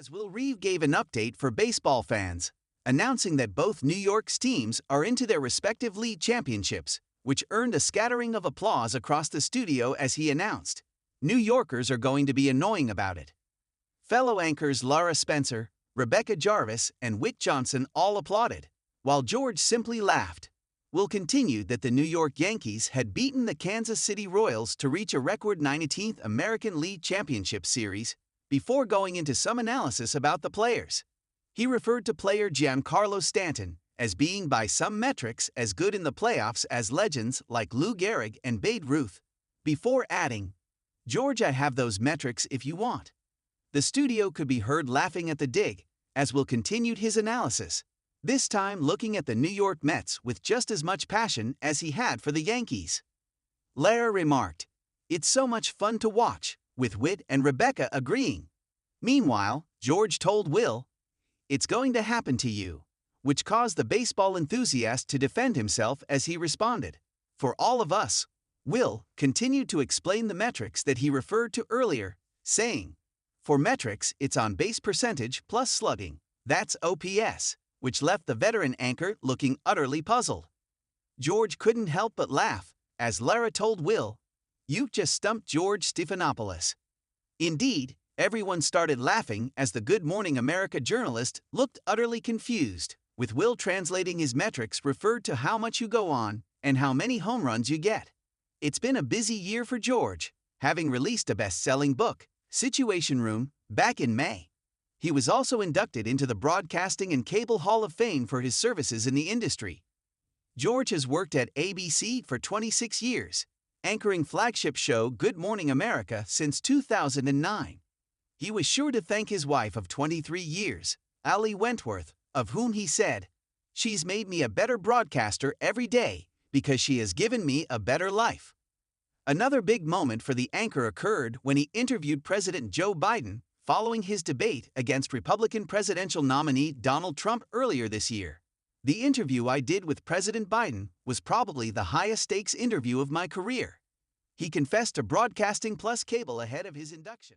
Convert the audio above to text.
As Will Reeve gave an update for baseball fans, announcing that both New York's teams are into their respective league championships, which earned a scattering of applause across the studio as he announced. New Yorkers are going to be annoying about it. Fellow anchors Laura Spencer, Rebecca Jarvis, and Whit Johnson all applauded, while George simply laughed. Will continued that the New York Yankees had beaten the Kansas City Royals to reach a record 19th American League Championship Series, before going into some analysis about the players. He referred to player Giancarlo Stanton as being by some metrics as good in the playoffs as legends like Lou Gehrig and Babe Ruth, before adding, "George, I have those metrics if you want." The studio could be heard laughing at the dig, as Will continued his analysis, this time looking at the New York Mets with just as much passion as he had for the Yankees. Lara remarked, "It's so much fun to watch," with Whit and Rebecca agreeing. Meanwhile, George told Will, "It's going to happen to you," which caused the baseball enthusiast to defend himself as he responded, "For all of us." Will continued to explain the metrics that he referred to earlier, saying, "For metrics, it's on base percentage plus slugging, that's OPS," which left the veteran anchor looking utterly puzzled. George couldn't help but laugh, as Lara told Will, "You've just stumped George Stephanopoulos." Indeed, everyone started laughing as the Good Morning America journalist looked utterly confused, with Will translating his metrics referred to how much you go on and how many home runs you get. It's been a busy year for George, having released a best-selling book, Situation Room, back in May. He was also inducted into the Broadcasting and Cable Hall of Fame for his services in the industry. George has worked at ABC for 26 years, anchoring flagship show Good Morning America since 2009. He was sure to thank his wife of 23 years, Ali Wentworth, of whom he said, "She's made me a better broadcaster every day because she has given me a better life." Another big moment for the anchor occurred when he interviewed President Joe Biden following his debate against Republican presidential nominee Donald Trump earlier this year. "The interview I did with President Biden was probably the highest stakes interview of my career." He confessed to broadcasting plus cable ahead of his induction.